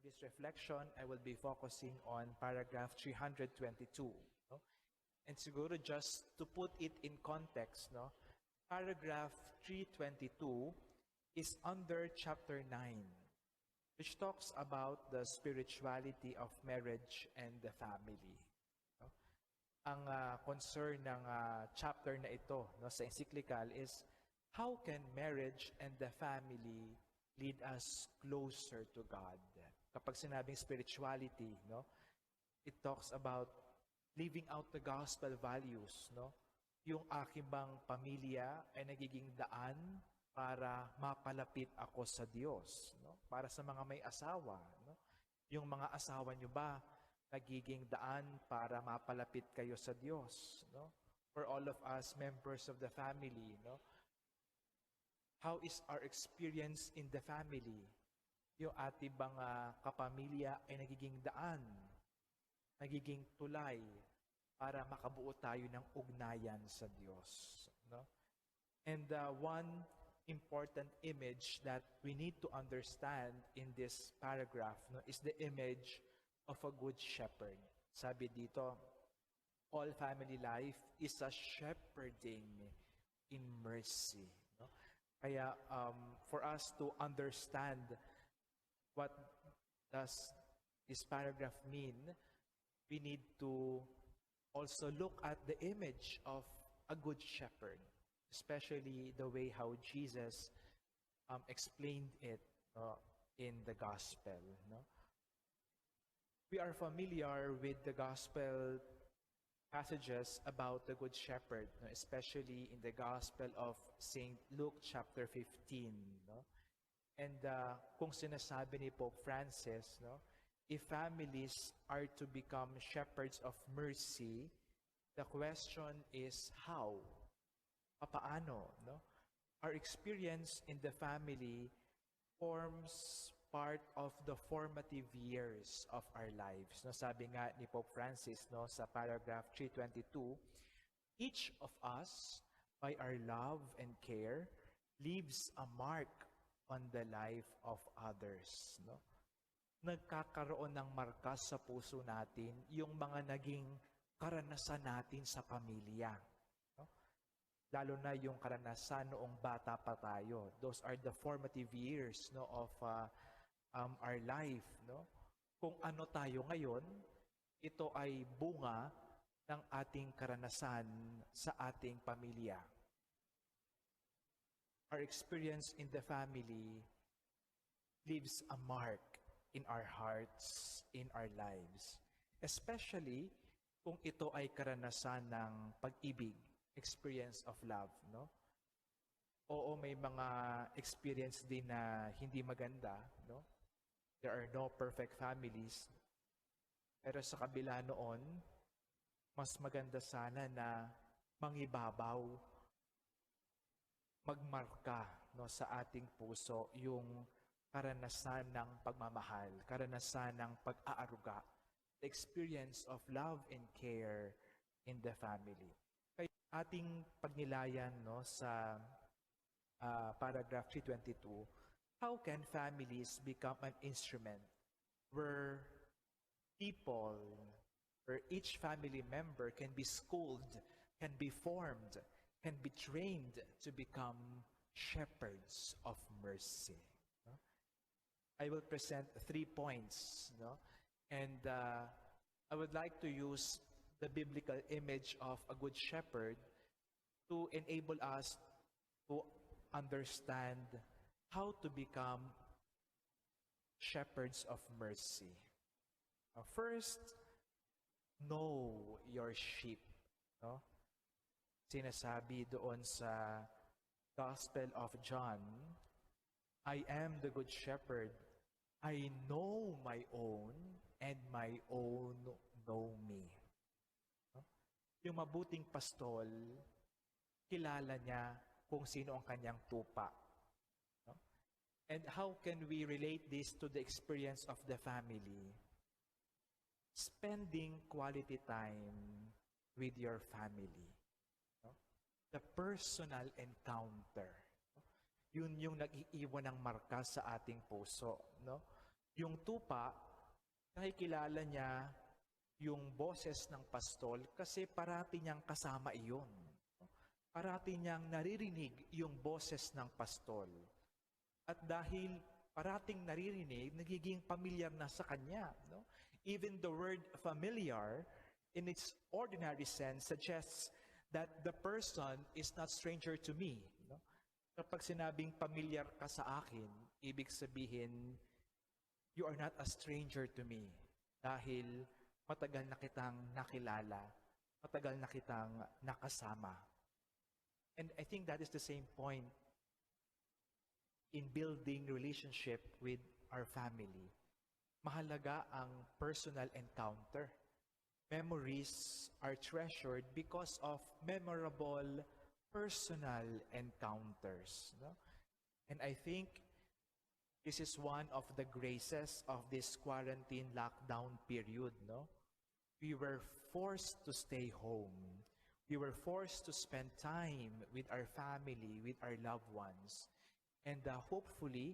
this reflection, I will be focusing on paragraph 322. No? And siguro just to put it in context, no? Paragraph 322 is under chapter 9, which talks about the spirituality of marriage and the family. No? Ang concern ng chapter na ito, no, sa encyclical is how can marriage and the family lead us closer to God? Kapag sinabing spirituality, no, it talks about living out the gospel values, no? Yung aking bang pamilya ay nagiging daan para mapalapit ako sa Diyos, no? Para sa mga may asawa, no? Yung mga asawa nyo ba nagiging daan para mapalapit kayo sa Diyos, no? For all of us members of the family, no? How is our experience in the family? Yung ating bang kapamilya ay nagiging daan, nagiging tulay para makabuo tayo ng ugnayan sa Diyos, no? And one important image that we need to understand in this paragraph, no, is the image of a good shepherd. Sabi dito, all family life is a shepherding in mercy, no? Kaya for us to understand what does this paragraph mean, we need to also look at the image of a good shepherd, especially the way how Jesus explained it in the gospel. No? We are familiar with the gospel passages about the good shepherd, no? Especially in the gospel of St. Luke chapter 15. No? And kung sinasabi ni Pope Francis, no, if families are to become shepherds of mercy, the question is how? Paano? No? Our experience in the family forms part of the formative years of our lives. No, sabi nga ni Pope Francis, no, sa paragraph 322, each of us, by our love and care, leaves a mark on the life of others. No? Nagkakaroon ng marka sa puso natin yung mga naging karanasan natin sa pamilya. No? Lalo na yung karanasan noong bata pa tayo. Those are the formative years, no, of our life. No? Kung ano tayo ngayon, ito ay bunga ng ating karanasan sa ating pamilya. Our experience in the family leaves a mark in our hearts, in our lives. Especially kung ito ay karanasan ng pag-ibig, experience of love, no? Oo, may mga experience din na hindi maganda, no? There are no perfect families. Pero sa kabila noon, mas maganda sana na mangibabaw, magmarka, no, sa ating puso yung karanasan ng pagmamahal, karanasan ng pag-aaruga, the experience of love and care in the family. Kaya ating pagnilayan, no, sa paragraph 322, how can families become an instrument where each family member can be schooled, can be formed, can be trained to become shepherds of mercy? No? I will present 3 points, no? And I would like to use the biblical image of a good shepherd to enable us to understand how to become shepherds of mercy. First, know your sheep. No? Sinasabi doon sa Gospel of John, I am the good shepherd. I know my own, and my own know me. No? Yung mabuting pastol, kilala niya kung sino ang kanyang tupa. No? And how can we relate this to the experience of the family? Spending quality time with your family. No? The personal encounter. No? Yun yung nag-iiwan ng marka sa ating puso. No? Yung tupa, nakikilala niya yung boses ng pastol kasi parati niyang kasama iyon. Parati niyang naririnig yung boses ng pastol. At dahil parating naririnig, nagiging pamilyar na sa kanya. No? Even the word familiar, in its ordinary sense, suggests that the person is not stranger to me. No? Kapag sinabing pamilyar ka sa akin, ibig sabihin, you are not a stranger to me. Dahil matagal na kitang nakilala, matagal na kitang nakasama. And I think that is the same point in building relationship with our family. Mahalaga ang personal encounter. Memories are treasured because of memorable personal encounters. No? And I think this is one of the graces of this quarantine lockdown period. No? We were forced to stay home. We were forced to spend time with our family, with our loved ones. And hopefully,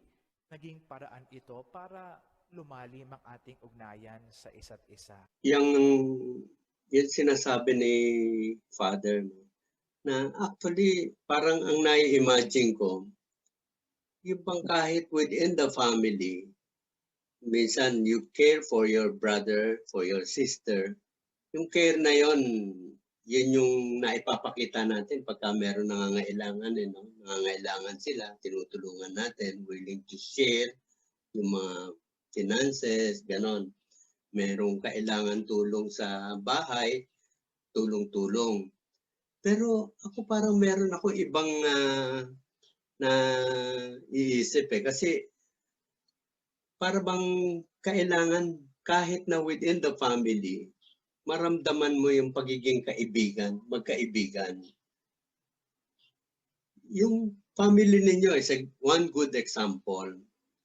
naging paraan ito para lumalim ang ating ugnayan sa isa't isa. Yung sinasabi ni Father, na actually parang ang nai-imagine ko, yung bang kahit within the family, minsan you care for your brother, for your sister, yung care na yon, yun yung naipapakita natin pagka meron nangangailangan, no? Nangangailangan sila, tinutulungan natin, willing to share yung mga finances, ganon. Merong kailangan tulong sa bahay, tulong-tulong. Pero ako parang meron ako ibang na iisip kasi para bang kailangan kahit na within the family, maramdaman mo yung pagiging kaibigan, magkaibigan. Yung family ninyo is one good example.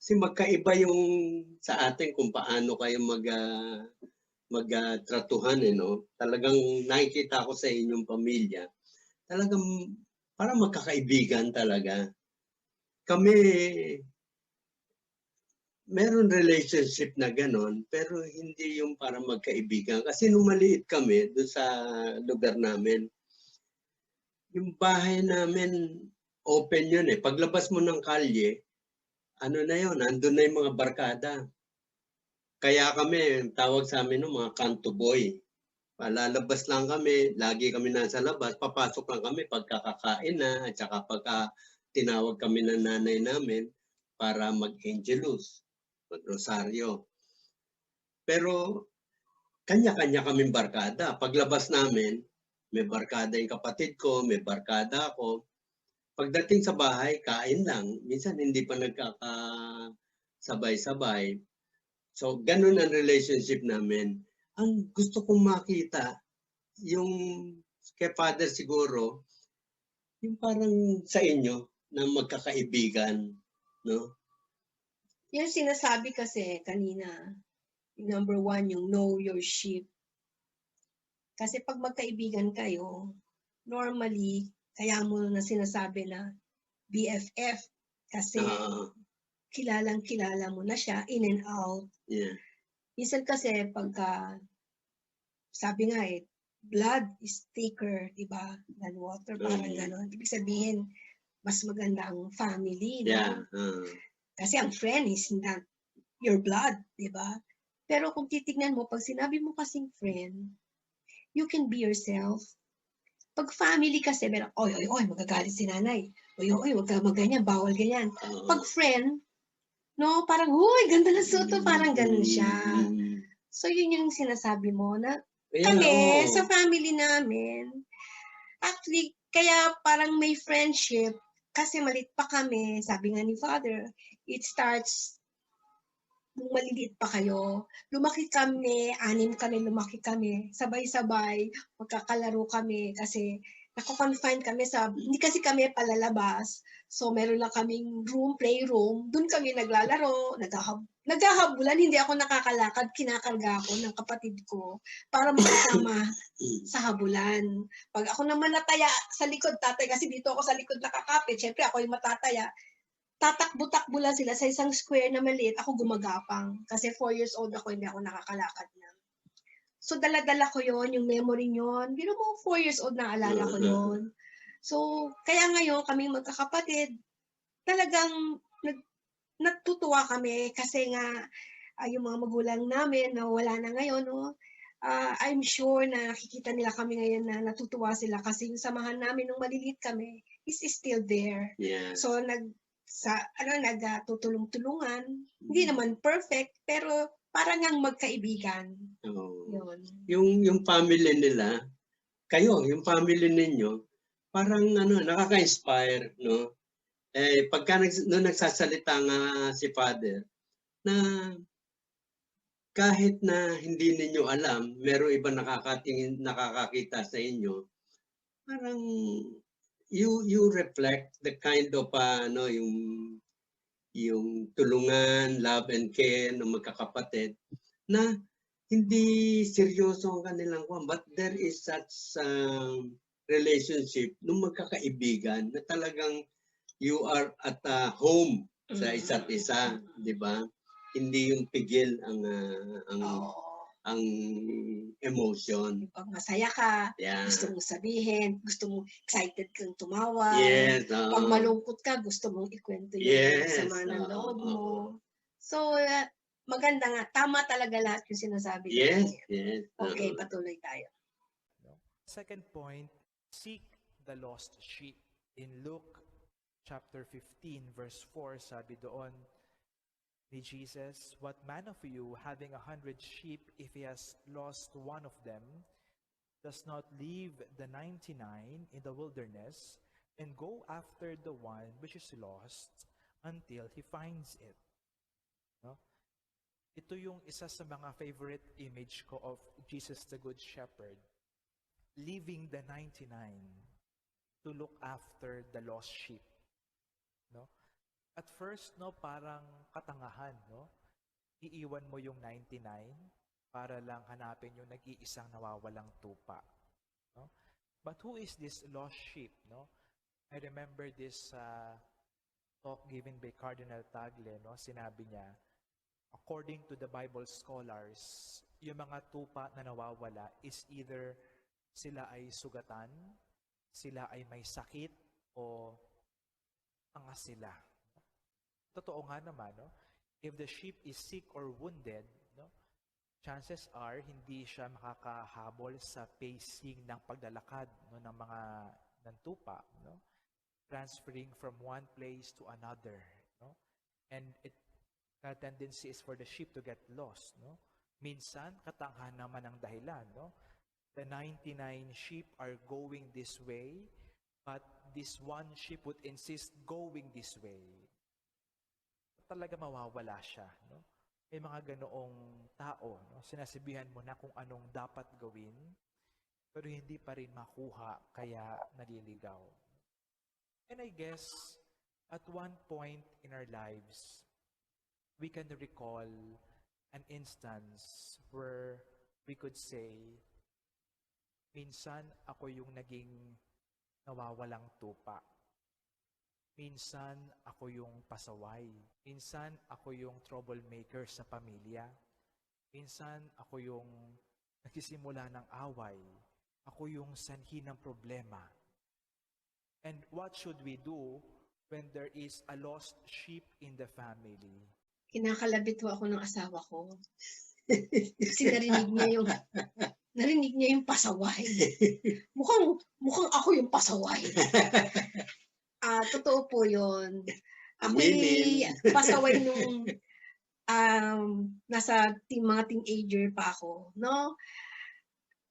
Kasi magkaiba yung sa atin kung paano kayo magtratuhan, no? Talagang nakikita ko sa inyong pamilya. Talagang parang magkakaibigan talaga. Kami, meron relationship na ganon, pero hindi yung para magkaibigan. Kasi nung maliit kami doon sa lugar namin, yung bahay namin, open yun eh. Paglabas mo ng kalye, ano na yun, andun na yung mga barkada. Kaya kami, tawag sa amin ng mga kanto boy. Lalabas lang kami, lagi kami nasa labas, papasok lang kami pagkakakain na, at saka pagka tinawag kami ng nanay namin para mag-angelus, mag-rosaryo. Pero kanya-kanya kaming barkada. Paglabas namin, may barkada yung kapatid ko, may barkada ako. Pagdating sa bahay, kain lang. Minsan hindi pa nagkakasabay-sabay. So, ganun ang relationship namin. Ang gusto kong makita, yung kay Father siguro, yung parang sa inyo, na magkakaibigan, no? Yung sinasabi kasi kanina, number 1, yung know your sheep. Kasi pag magkaibigan kayo, normally, kaya mo na sinasabi na BFF. Kasi kilalang-kilala mo na siya, in and out. Yeah. Minsan kasi pagka, sabi nga blood is thicker, diba, than water, parang gano'n. Ibig sabihin, mas maganda ang family, no? Yeah. Kasi ang friend is not your blood, diba? Pero kung titignan mo, pag sinabi mo kasing friend, you can be yourself. Pag family kasi, meron, oy, magagalit si nanay. Oy, wag ka magganyan, bawal ganyan. Pag friend, no, parang, uy, ganda ng suto, parang ganun siya. So, yun yung sinasabi mo na kami, sa family namin, actually, kaya parang may friendship, kasi malit pa kami, sabi nga ni Father, it starts nung maliliit pa kayo. Lumaki kami, 6 kami, lumaki kami, sabay-sabay, magkakalaro kami, kasi nako-confine kami hindi kasi kami palalabas, so meron lang kaming playroom, dun kami naglalaro, naghahabulan, hindi ako nakakalakad, kinakarga ako ng kapatid ko para makasama sa habulan. Pag ako naman nataya sa likod, tatay, kasi dito ako sa likod nakakapit, syempre ako yung matataya, tatakbo-takbo lang sila sa isang square na maliit, ako gumagapang. Kasi 4 years old ako, hindi ako nakakalakad na. So, dala-dala ko yon yung memory nyon. Biro mo, 4 years old na alala ko yon. So, kaya ngayon, kaming magkakapatid, talagang natutuwa kami kasi nga, yung mga magulang namin na wala na ngayon, no? I'm sure na nakikita nila kami ngayon na natutuwa sila kasi yung samahan namin nung maliliit kami is still there. Yes. So nagtutulong-tulungan. Hindi naman perfect pero parang ngang magkaibigan. Oo. Yun. Yung family nila, yung family ninyo, parang nakaka-inspire, no? Pagka nung nagsasalita nga si Father, na kahit na hindi ninyo alam, meron iba nakakakita sa inyo, parang you reflect the kind of yung tulungan, love and care ng magkakapatid na hindi seryoso ang kanilang kwan, but there is such relationship ng magkakaibigan na talagang you are at home sa isa't isa, di ba? Hindi yung pigil ang emotion. Pag masaya ka, Yeah. gusto mong sabihin, gusto mong excited kang tumawa. Yes. Pag malungkot ka, gusto mong ikwento yung sama ng loob mo. So, maganda nga. Tama talaga lahat yung sinasabi Yes. natin. Yes. Okay, patuloy tayo. Second point, seek the lost sheep. In Luke chapter 15, verse 4, sabi doon ni Jesus, "What man of you, having 100 sheep, if he has lost one of them, does not leave the 99 in the wilderness and go after the one which is lost until he finds it?" No? Ito yung isa sa mga favorite image ko of Jesus the Good Shepherd, leaving the 99 to look after the lost sheep. No? At first, no, parang katangahan, no? Iiwan mo yung 99 para lang hanapin yung nag-iisang nawawalang tupa. No? But who is this lost sheep, no? I remember this talk given by Cardinal Tagle, no? Sinabi niya, according to the Bible scholars, yung mga tupa na nawawala is either sila ay sugatan, sila ay may sakit, o tanga sila. Totoo nga naman, no? If the sheep is sick or wounded, no, chances are hindi siya makakahabol sa pacing ng paglalakad, no, ng tupa, no? Transferring from one place to another, no? And the tendency is for the sheep to get lost, no? Minsan katanghan naman ang dahilan, no? The 99 sheep are going this way, but this one sheep would insist going this way. Talaga mawawala siya, no? May mga ganoong tao, no? Sinasabihan mo na kung anong dapat gawin, pero hindi pa rin makuha, kaya naliligaw. And I guess, at one point in our lives, we can recall an instance where we could say, minsan ako yung naging nawawalang tupa. Minsan ako yung pasaway. Minsan ako yung troublemaker sa pamilya. Minsan ako yung nagsisimula ng away. Ako yung sanhi ng problema. And what should we do when there is a lost sheep in the family? Kinakalabit ho ako ng asawa ko. Kasi narinig niya yung pasaway. Mukhang ako yung pasaway. Totoo po yun. Ako'y pasaway nung nasa mga teenager pa ako, no?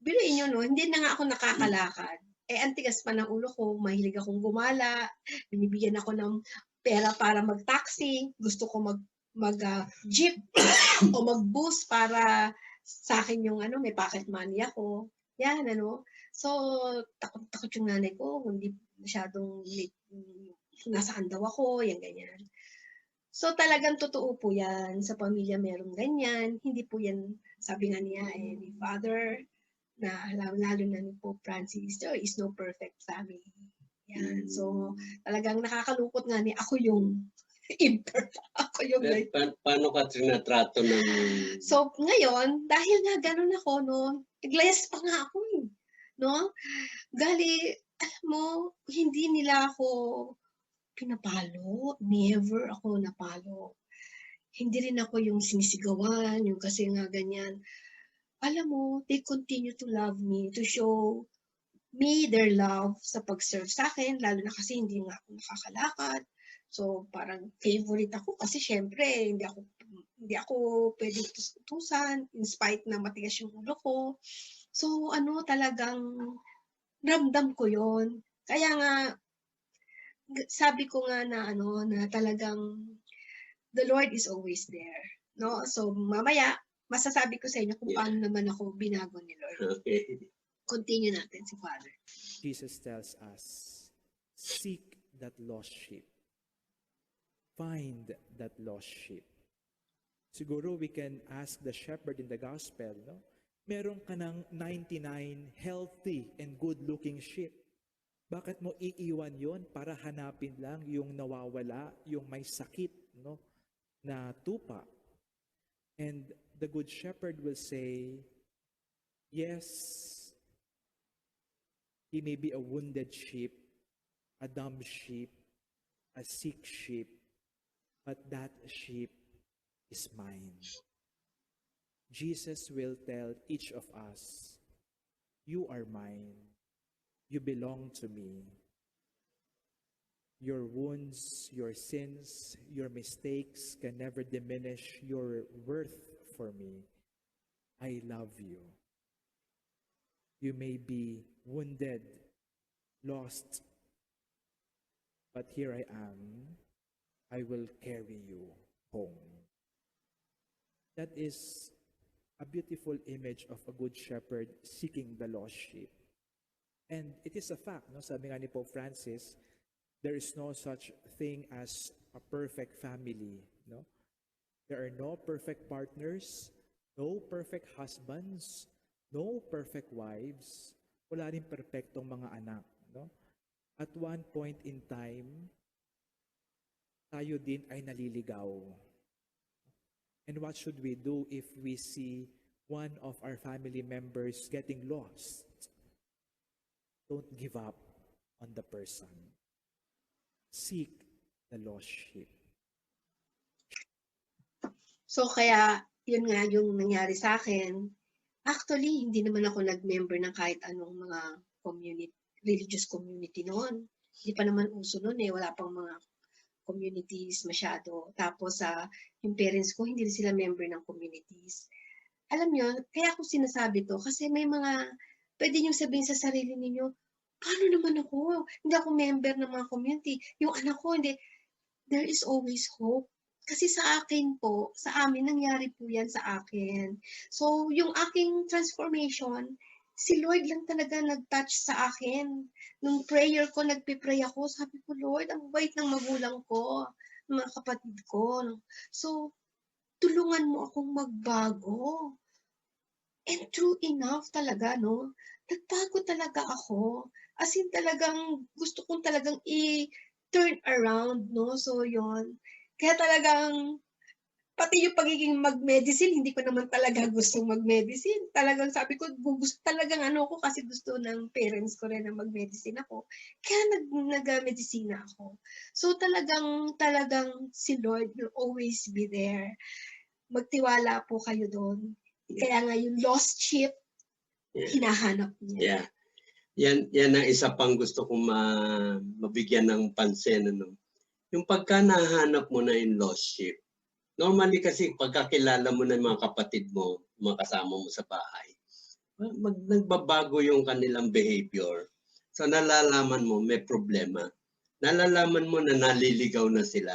Biruin nyo, no? Hindi na nga ako nakakalakad. Ang tigas pa ng ulo ko, mahilig akong gumala, binibigyan ako ng pera para mag-taxi, gusto ko mag-jeep o mag-bus para sa akin yung may pocket money ako. Yan, So, takot yung nanay ko, hindi masyadong nasaan daw ako, yan ganyan. So, talagang totoo po yan. Sa pamilya merong ganyan. Hindi po yan, sabi nga niya, ni Father, na lalo na ni Pope Francis, there is no perfect family. Yan. So, talagang nakakalungkot nga ako yung Imperfect. Ako yung Paano ka trinatrato ng... So, ngayon, dahil nga ganun ako, no, naglayas pa nga ako eh. No? Gali, alam mo, hindi nila ako pinapalo. Never ako napalo. Hindi rin ako yung sinisigawan, yung kasi nga ganyan. Alam mo, they continue to love me, to show me their love sa pag-serve sa akin, lalo na kasi hindi nga ako nakakalakad. So, parang favorite ako kasi syempre, hindi ako pwedeng utusan in spite na matigas yung ulo ko. So, talagang ramdam ko yon. Kaya nga, sabi ko nga na na talagang the Lord is always there. No? So, mamaya, masasabi ko sa inyo kung paano naman ako binago ni Lord. Okay. Continue natin si Father. Jesus tells us, seek that lost sheep. Find that lost sheep. Siguro we can ask the shepherd in the gospel, no? Meron ka ng 99 healthy and good-looking sheep. Bakit mo iiwan yon para hanapin lang yung nawawala, yung may sakit, no? Na tupa. And the good shepherd will say, yes, he may be a wounded sheep, a dumb sheep, a sick sheep, but that sheep is mine. Jesus will tell each of us, you are mine. You belong to me. Your wounds, your sins, your mistakes can never diminish your worth for me. I love you. You may be wounded, lost, but here I am. I will carry you home. That is a beautiful image of a good shepherd seeking the lost sheep. And it is a fact, no? Sabi nga ni Pope Francis, there is no such thing as a perfect family, no? There are no perfect partners, no perfect husbands, no perfect wives, wala rin perfectong mga anak, no? At one point in time, tayo din ay naliligaw. And what should we do if we see one of our family members getting lost? Don't give up on the person. Seek the lost sheep. So, kaya, yun nga yung nangyari sa akin. Actually, hindi naman ako nag-member ng kahit anong mga religious community noon. Hindi pa naman uso noon eh. Wala pang mga communities masyado. Tapos, yung parents ko, hindi sila member ng communities. Alam nyo, kaya ako sinasabi to, kasi may mga, pwede nyo sabihin sa sarili ninyo, paano naman ako? Hindi ako member ng mga community. Yung anak ko, hindi. There is always hope. Kasi sa akin po, sa amin, nangyari po yan sa akin. So, yung aking transformation, si Lord lang talaga nag-touch sa akin. Nung prayer ko, nagpipray ako, sabi ko, Lord, ang bait ng magulang ko, ng mga kapatid ko. So, tulungan mo akong magbago. And true enough talaga, no? Nagbago talaga ako. As in talagang, gusto kong talagang i-turn around, no? So, yon. Kaya talagang, pati yung pagiging mag-medicine, hindi ko naman talaga gustong mag-medicine. Talagang sabi ko, gusto talagang ko kasi gusto ng parents ko rin na mag-medicine ako. Kaya nag-medicine ako. So talagang si Lord will always be there. Magtiwala po kayo doon. Kaya nga yung lost sheep, hinahanap niya. Yeah. Yan ang isa pang gusto kong mabigyan ng pansin. Yung pagka nahanap mo na yung lost sheep, normally kasi pagkakilala mo na yung mga kapatid mo, mga kasama mo sa bahay, nagbabago yung kanilang behavior. So nalalaman mo may problema. Nalalaman mo na naliligaw na sila.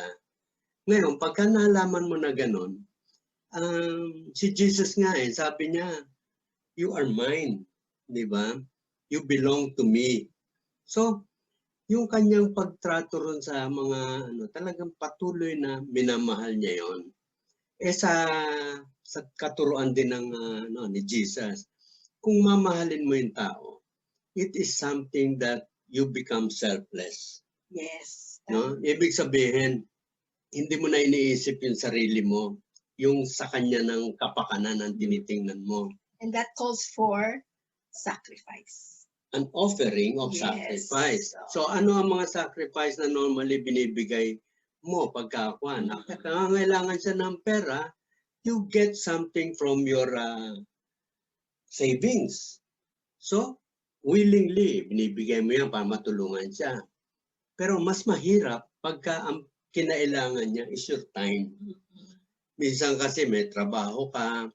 Ngayon, pagka nalaman mo na ganun, si Jesus nga sabi niya, you are mine, di ba? You belong to me. So, yung kanyang pagtrato ron sa mga talagang patuloy na minamahal niya yon. Sa katuruan din ng ni Jesus, kung mamahalin mo yung tao, it is something that you become selfless. Yes. No? Ibig sabihin, hindi mo na iniisip yung sarili mo, yung sa kanya ng kapakanan ang tinitingnan mo. And that calls for sacrifice. An offering of Yes. sacrifice. So ano ang mga sacrifice na normally binibigay mo pagkakuan? Nangangailangan siya ng pera, you get something from your savings. So, willingly, binibigay mo yan para matulungan siya. Pero mas mahirap pagka ang kinailangan niya is your time. Minsan kasi may trabaho ka,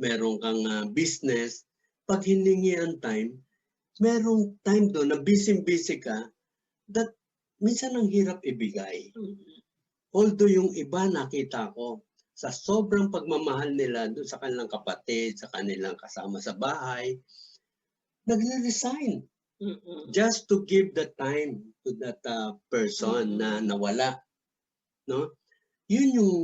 meron kang business, pag hiningi ang time, merong time doon na busy-busy ka, that minsan ang hirap ibigay. Although yung iba nakita ko, sa sobrang pagmamahal nila doon sa kanilang kapatid, sa kanilang kasama sa bahay, nagre-resign just to give the time to that person na nawala. No? Yun yung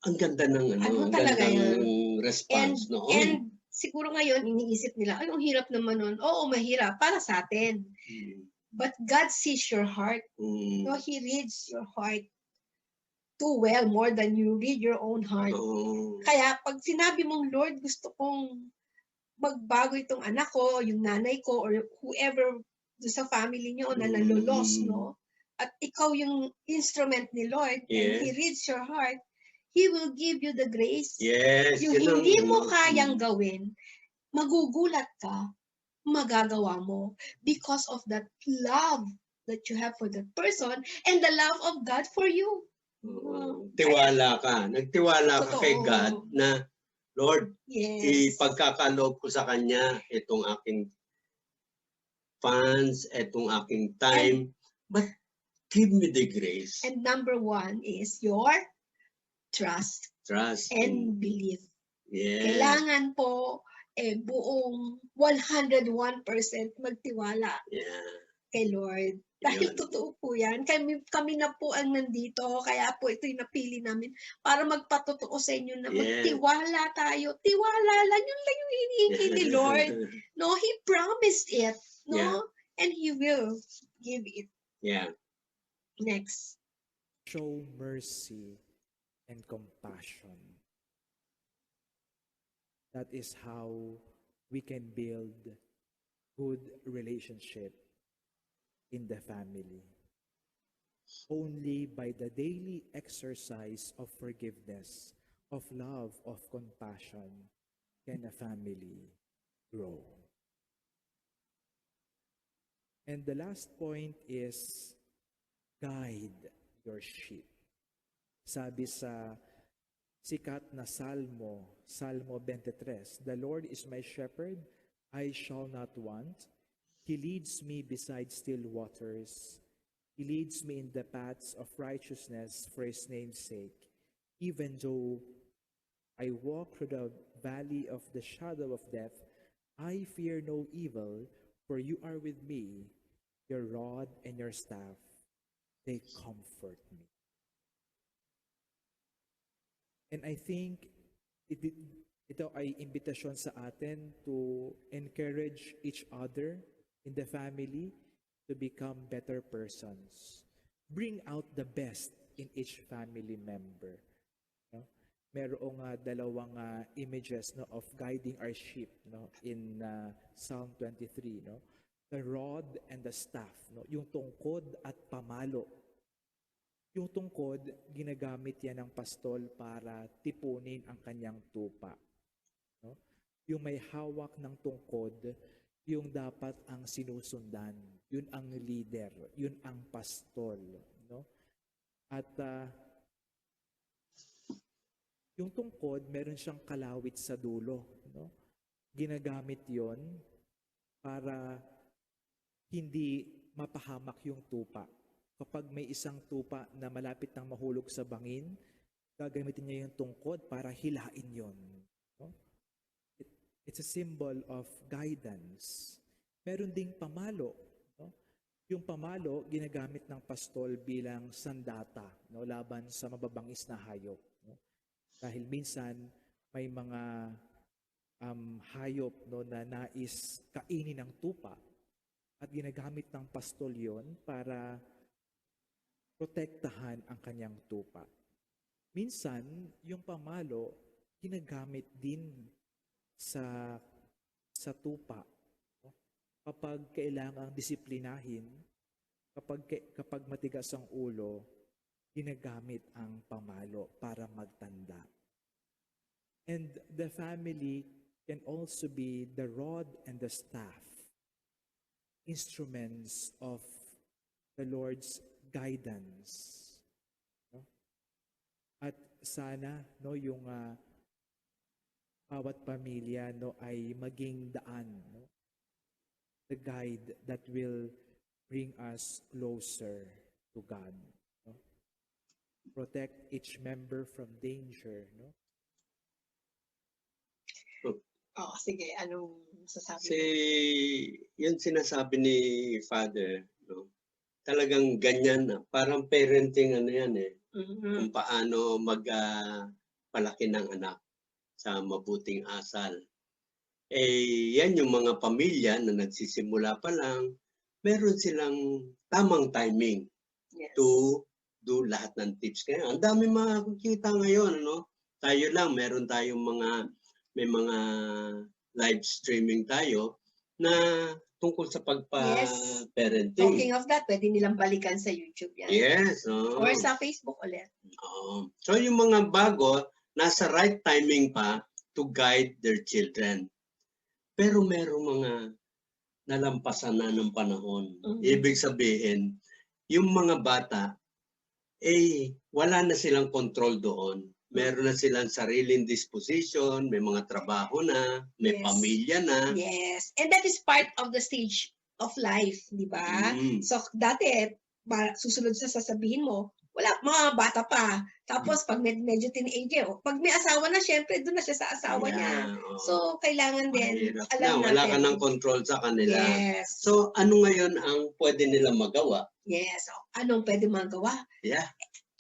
ang ganda ng Ano ang talaga ganda yan? ng response noon. And siguro ngayon, iniisip nila, ay, ang hirap naman nun. Oo, mahirap. Para sa atin. But God sees your heart. No, He reads your heart too well, more than you read your own heart. Kaya pag sinabi mong, Lord, gusto kong magbago itong anak ko, yung nanay ko, or whoever sa family niyo na nalulos, no? At ikaw yung instrument ni Lord, and He reads your heart, He will give you the grace. Yes. Yung hindi mo kayang gawin, magugulat ka, magagawa mo because of that love that you have for that person and the love of God for you. Tiwala ka. Nagtiwala ka kay Totoo. God na, Lord, Yes. ipagkakaloob ko sa Kanya itong aking funds, itong aking time, but give me the grace. And number one is your trust Trust. and belief. Yes. Kailangan po buong 101% magtiwala Yeah. kay Lord. Dahil Yun. totoo po yan. Kami na po ang nandito. Kaya po ito'y napili namin para magpatotoo sa inyo na magtiwala tayo. Tiwala lang. Yun lang yung hinihingi ni Lord. No, He promised it. No? Yeah. And He will give it. Yeah. Next. Show mercy and compassion. That is how we can build good relationship in the family. Only by the daily exercise of forgiveness, of love, of compassion, can a family grow. And the last point is guide your sheep. Sabi sa sikat na Salmo 23, the Lord is my shepherd, I shall not want. He leads me beside still waters. He leads me in the paths of righteousness for His name's sake. Even though I walk through the valley of the shadow of death, I fear no evil, for you are with me. Your rod and your staff, they comfort me. And I think ito ay imbitasyon sa atin to encourage each other in the family to become better persons. Bring out the best in each family member. No? Merong dalawang images no, of guiding our sheep no, in Psalm 23. No? The rod and the staff. No? Yung tungkod at pamalo. Yung tungkod, ginagamit yan ng pastol para tipunin ang kanyang tupa. No? Yung may hawak ng tungkod, yung dapat ang sinusundan. Yun ang leader. Yun ang pastol. No? At yung tungkod, meron siyang kalawit sa dulo. No? Ginagamit yon para hindi mapahamak yung tupa. Kapag may isang tupa na malapit nang mahulog sa bangin, gagamitin niya yung tungkod para hilain yon. No? It's a symbol of guidance. Meron ding pamalo. No? Yung pamalo, ginagamit ng pastol bilang sandata no? Laban sa mababangis na hayop. No? Dahil minsan, may mga hayop no, na nais kainin ng tupa at ginagamit ng pastol yon para protektahan ang kanyang tupa. Minsan, yung pamalo, ginagamit din sa tupa. Kapag kailangang disiplinahin, kapag matigas ang ulo, ginagamit ang pamalo para magtanda. And the family can also be the rod and the staff, instruments of the Lord's guidance. No? At sana yung bawat pamilya ay maging daan, the guide that will bring us closer to God. No? Protect each member from danger. No? Oh, sige, anong sasabi mo? Yun sinasabi ni Father, no? Talagang ganyan na. Parang parenting yan eh. Kung paano magpalaki ng anak sa mabuting asal. Yan yung mga pamilya na nagsisimula pa lang, meron silang tamang timing to do lahat ng tips. Kaya ang dami makikita ngayon, no? Tayo lang, meron tayong may mga live streaming tayo na tungkol sa pagpa-parenting. Talking of that, pwede nilang balikan sa YouTube yan. Yes. Or sa Facebook ulit. So yung mga bago, nasa right timing pa to guide their children. Pero merong mga nalampasan na ng panahon. Ibig sabihin, yung mga bata, wala na silang control doon. Meron na silang sariling disposition, may mga trabaho na, may pamilya na. Yes. And that is part of the stage of life, di ba? So, dati, susunod sa sasabihin mo, wala, mga bata pa. Tapos, pag medyo teenager, pag may asawa na, syempre, doon na siya sa asawa niya. So, kailangan din, alam natin. Wala ka ng control sa kanila. Yes. So, ano ngayon ang pwede nila magawa? Yes. Anong pwede magawa? Yeah.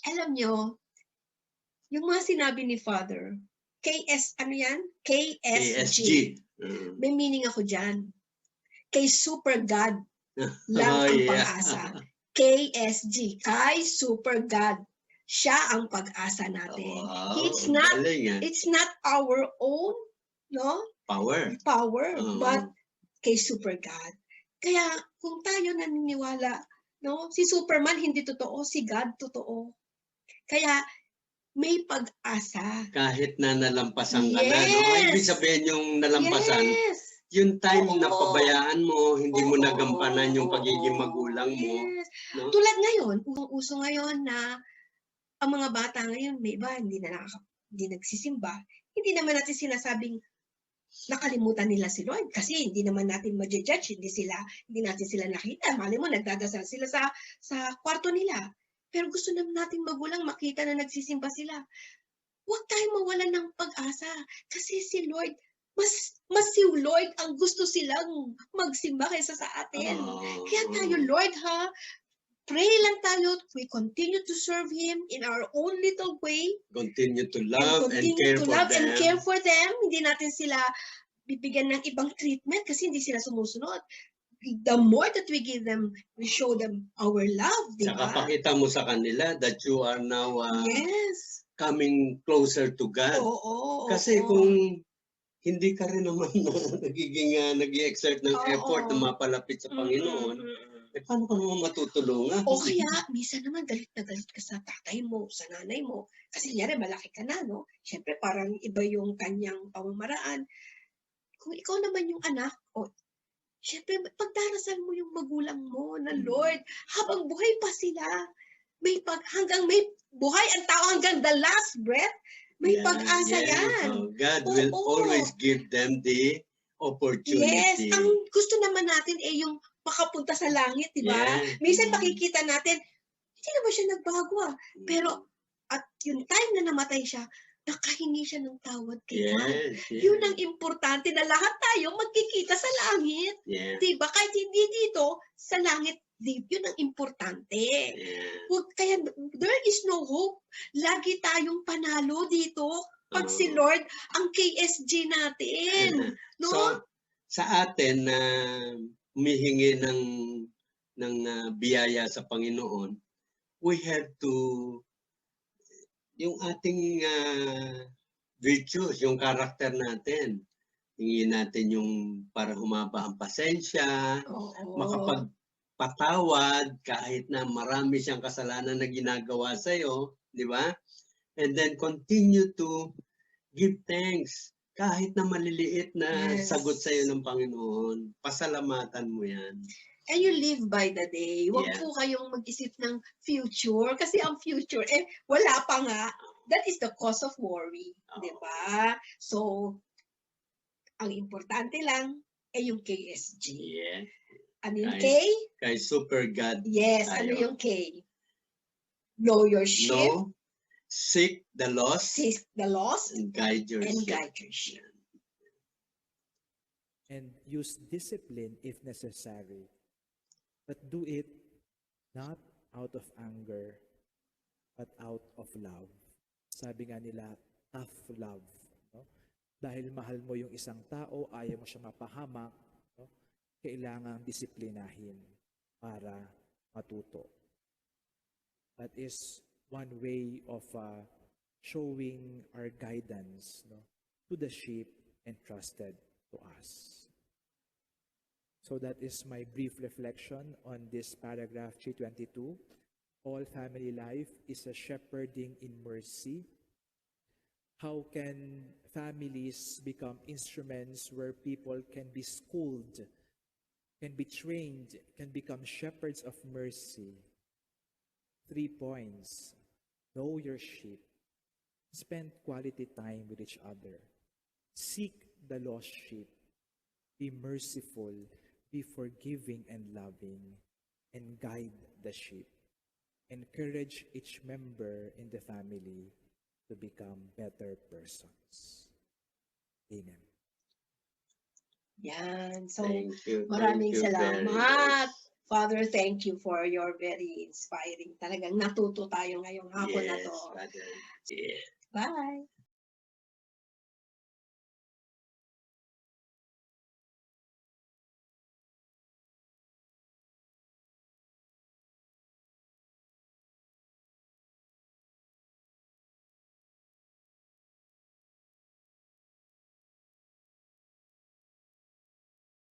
Alam nyo, yung mga sinabi ni Father, ano yan? KSG. May meaning ako dyan. Kay Super God lang ang pag-asa. KSG, kay Super God. Siya ang pag-asa natin. It's not our own, no? Power. But kay Super God. Kaya kung tayo naniniwala, no? Si Superman hindi totoo, si God totoo. Kaya may pag-asa. Kahit na nalampasan ka na, no? Ibig sabihin yung nalampasan, yung time na pabayaan mo, hindi mo nagampanan yung pagiging magulang mo. No? Tulad ngayon, uso ngayon na ang mga bata ngayon, may iba, hindi nagsisimba. Hindi naman natin sinasabing nakalimutan nila si Lord kasi hindi naman natin ma-judge, hindi natin sila nakita. Mali mo, nagdadasal sila sa kwarto nila. Pero gusto naman natin magulang makita na nagsisimba sila. Huwag tayong mawalan ng pag-asa kasi si Lord, mas si Lord ang gusto silang magsimba kaysa sa atin. Kaya tayo, Lord, pray lang tayo. We continue to serve Him in our own little way. Continue to love and care for them. Hindi natin sila bibigyan ng ibang treatment kasi hindi sila sumusunod. The more that we give them, we show them our love, di ba? Saka pakita mo sa kanila that you are now coming closer to God. Kasi kung hindi ka rin naman nag-i-exert ng effort na mapalapit sa Panginoon, paano ka naman matutulungan? O kaya, minsan naman galit na galit ka sa tatay mo, sa nanay mo. Kasi nyari, malaki ka na, no? Siyempre, parang iba yung kanyang pamamaraan. Kung ikaw naman yung anak, siyempre, pagdarasal mo yung magulang mo na Lord, habang buhay pa sila, hanggang may buhay ang tao hanggang the last breath, may pag-asa yan. God will always give them the opportunity. Yes, ang gusto naman natin yung makapunta sa langit, di ba? Minsan makikita natin, hindi naman siya nagbago Pero at yung time na namatay siya, nakahingi siya ng tawad kay God. Yun ang importante na lahat tayo magkikita sa langit. Diba? Kahit hindi dito, sa langit, yun ang importante. Kaya there is no hope. Lagi tayong panalo dito pag si Lord ang KSG natin. No? So, sa atin na humihingi ng biyaya sa Panginoon, we have to, yung ating virtues, yung character natin, hingin natin yung para humaba ang pasensya, Oo. makapagpatawad kahit na marami siyang kasalanan na ginagawa sa'yo, di ba? And then continue to give thanks kahit na maliliit na Yes. sagot sa'yo ng Panginoon. Pasalamatan mo yan. And you live by the day. Huwag Yeah. po kayong mag-isip ng future. Kasi ang future, wala pa nga. That is the cause of worry. Oo. Diba? So, ang importante lang ay yung KSG. Yeah. Ano yung K? Kay Super God. Yes, ano tayo. yung K? Know your sheep, No, seek the lost, seek the lost, and guide your and sheep. guide your sheep. And use discipline if necessary. But do it not out of anger, but out of love. Sabi nga nila, tough love. No? Dahil mahal mo yung isang tao, ayaw mo siya mapahamak, no? Kailangang disiplinahin para matuto. That is one way of showing our guidance, no, to the sheep entrusted to us. So that is my brief reflection on this paragraph 322. All family life is a shepherding in mercy. How can families become instruments where people can be schooled, can be trained, can become shepherds of mercy? 3 points. Know your sheep. Spend quality time with each other. Seek the lost sheep. Be merciful. Be forgiving and loving. And guide the sheep. Encourage each member in the family to become better persons. Amen. Yan. So, Thank you. maraming Thank you very salamat. much. Father, thank you for your very inspiring. Talagang natuto tayo ngayong hapon na Yes, to. Father. Yeah. Bye!